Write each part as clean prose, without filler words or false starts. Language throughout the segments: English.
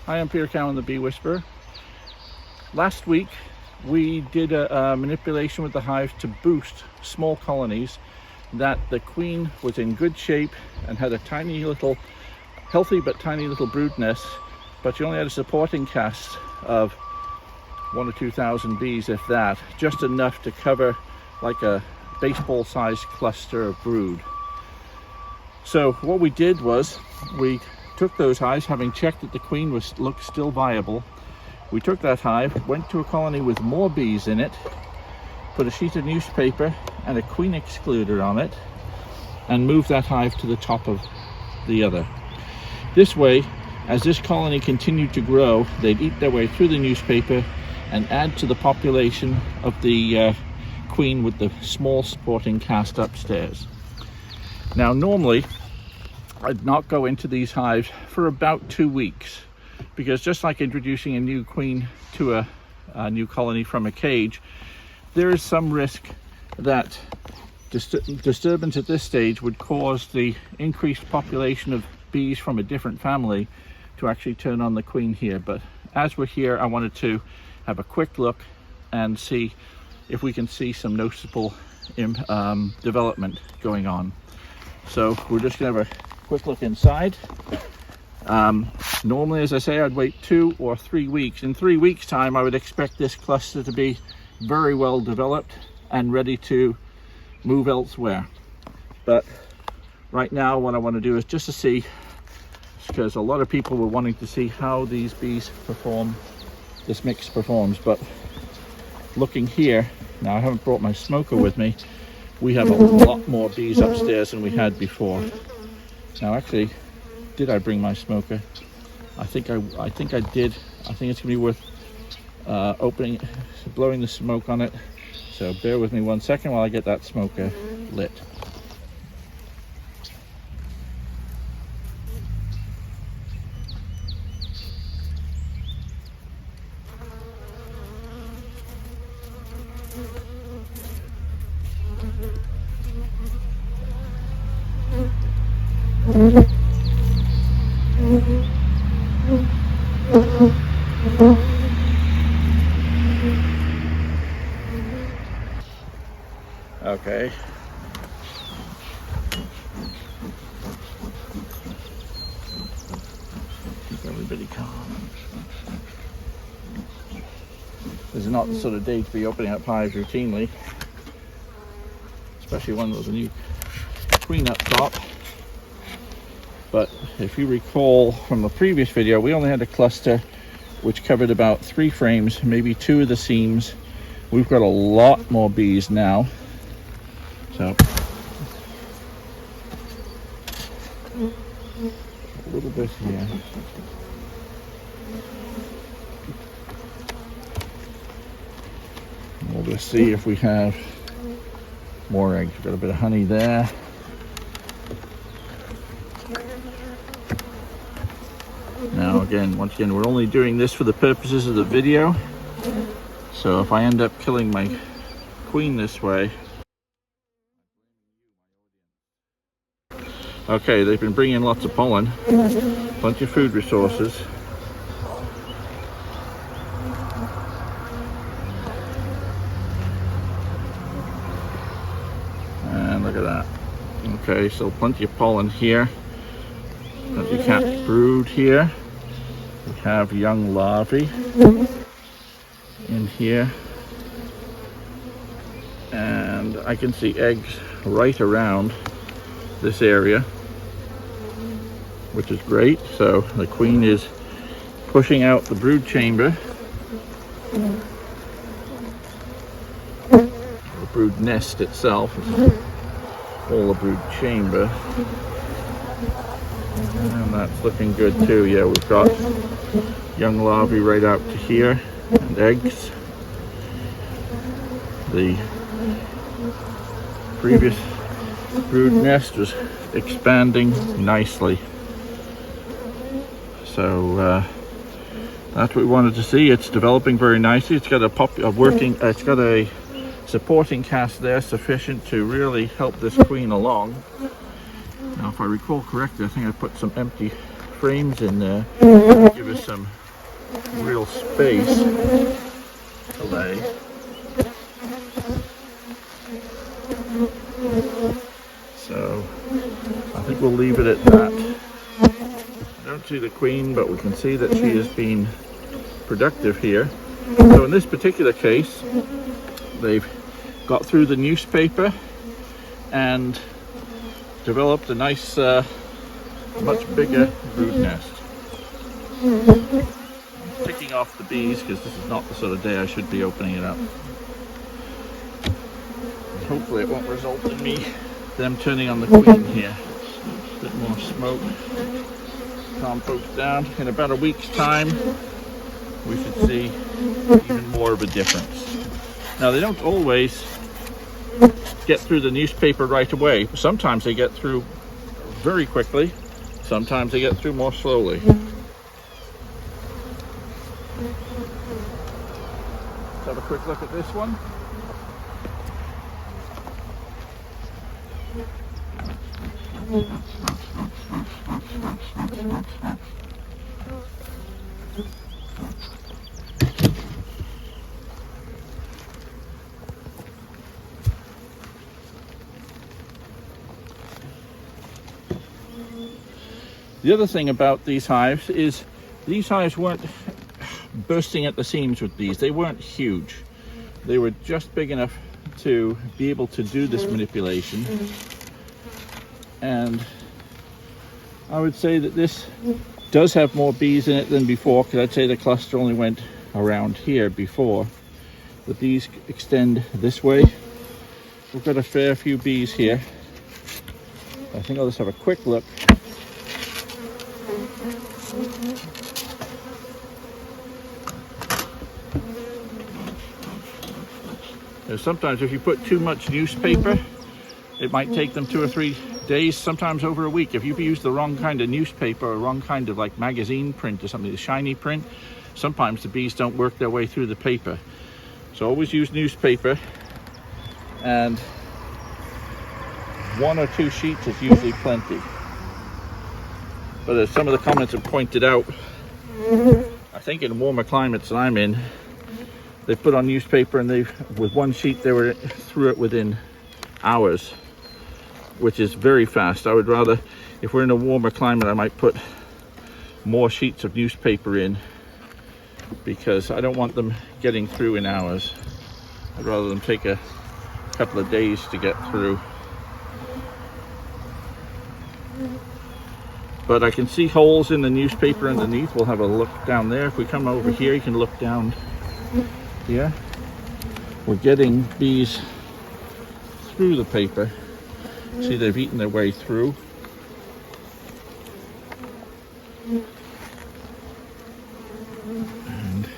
Hi, I'm Peter Cowan, the Bee Whisperer. Last week we did a manipulation with the hive to boost small colonies that the queen was in good shape and had a tiny little, healthy but tiny little brood nest, but she only had a supporting cast of 1,000 or 2,000 bees, if that, just enough to cover like a baseball-sized cluster of brood. So what we did was we took those hives, having checked that the queen looked still viable. We took that hive, went to a colony with more bees in it, put a sheet of newspaper and a queen excluder on it, and moved that hive to the top of the other. This way, as this colony continued to grow, they'd eat their way through the newspaper and add to the population of the queen with the small supporting cast upstairs. Now, normally I'd not go into these hives for about 2 weeks, because just like introducing a new queen to a new colony from a cage, there is some risk that disturbance at this stage would cause the increased population of bees from a different family to actually turn on the queen here. But as we're here, I wanted to have a quick look and see if we can see some noticeable development going on. So we're just going to have a quick look inside. Normally, as I say, I'd wait 2 or 3 weeks. In 3 weeks time, I would expect this cluster to be very well developed and ready to move elsewhere. But right now what I want to do is just to see, because a lot of people were wanting to see how these bees perform, this mix performs. But looking here, now I haven't brought my smoker with me, we have a lot more bees upstairs than we had before. Now actually, did I bring my smoker? I think I did. I think it's gonna be worth blowing the smoke on it. So bear with me 1 second while I get that smoker lit. Okay. Keep everybody calm. This is not the sort of day to be opening up hives routinely, especially one with a new queen up top. But if you recall from the previous video, we only had a cluster which covered about 3 frames, maybe 2 of the seams. We've got a lot more bees now. So a little bit here. We'll just see if we have more eggs. We've got a bit of honey there. Now once again, we're only doing this for the purposes of the video. So if I end up killing my queen this way. Okay, they've been bringing lots of pollen, plenty of food resources. And look at that. Okay, so plenty of pollen here. Plenty of capped brood here. We have young larvae in here. And I can see eggs right around this area, which is great. So the queen is pushing out the brood chamber, the brood nest itself, all the brood chamber, and that's looking good too. Yeah, we've got young larvae right out to here and eggs. The previous brood nest was expanding nicely. So that's what we wanted to see. It's developing very nicely. It's got it's got a supporting cast there sufficient to really help this queen along. Now, if I recall correctly, I think I put some empty frames in there, give us some real space to lay. So I think we'll leave it at that. I don't see the queen, but we can see that she has been productive here. So in this particular case, they've got through the newspaper and developed a nice, much bigger brood nest. I'm ticking off the bees because this is not the sort of day I should be opening it up. Hopefully it won't result in them turning on the queen here. A bit more smoke. Calm folks down. In about a week's time, we should see even more of a difference. Now they don't always get through the newspaper right away. Sometimes they get through very quickly. Sometimes they get through more slowly. Let's have a quick look at this one. The other thing about these hives is these hives weren't bursting at the seams with bees. They weren't huge. They were just big enough to be able to do this manipulation. And I would say that this does have more bees in it than before, because I'd say the cluster only went around here before. But these extend this way. We've got a fair few bees here. I think I'll just have a quick look. Sometimes if you put too much newspaper, it might take them 2 or 3 days, sometimes over a week. If you've used the wrong kind of newspaper or wrong kind of like magazine print or something, the shiny print, sometimes the bees don't work their way through the paper. So always use newspaper, and 1 or 2 sheets is usually plenty. But as some of the comments have pointed out, I think in warmer climates that I'm in, they put on newspaper and with 1 sheet they were through it within hours, which is very fast. I would rather, if we're in a warmer climate, I might put more sheets of newspaper in, because I don't want them getting through in hours. I'd rather them take a couple of days to get through. But I can see holes in the newspaper underneath. We'll have a look down there. If we come over here, you can look down here. We're getting bees through the paper. See, they've eaten their way through. And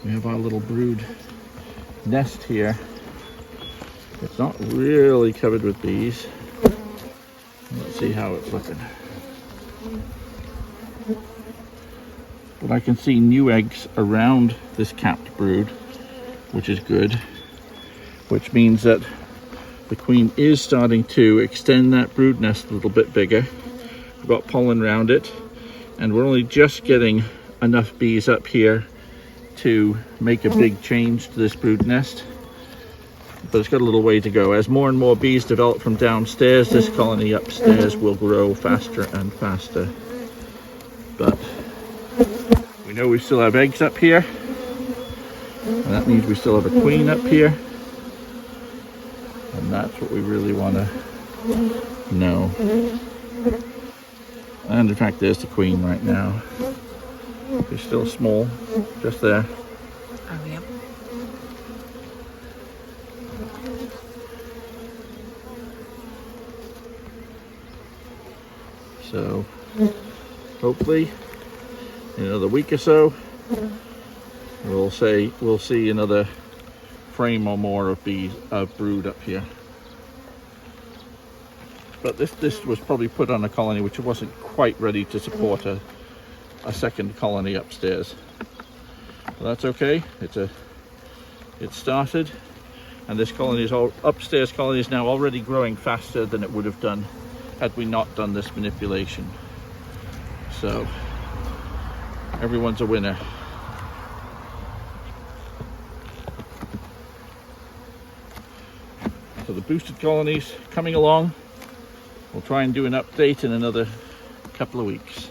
we have our little brood nest here. It's not really covered with bees. Let's see how it's looking. But I can see new eggs around this capped brood, which is good, which means that the queen is starting to extend that brood nest a little bit bigger. We've got pollen around it, and we're only just getting enough bees up here to make a big change to this brood nest, but it's got a little way to go. As more and more bees develop from downstairs, this colony upstairs will grow faster and faster. But we know we still have eggs up here, and that means we still have a queen up here, and that's what we really want to know. And in fact, there's the queen right now. She's still small, just there. Oh, yeah. So hopefully in another week or so, we'll see another frame or more of brood up here. But this was probably put on a colony which wasn't quite ready to support a second colony upstairs. But that's okay. It started, and this upstairs colony is now already growing faster than it would have done had we not done this manipulation. So everyone's a winner. So the boosted colonies coming along. We'll try and do an update in another couple of weeks.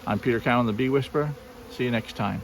I'm Peter Cowan, the Bee Whisperer. See you next time.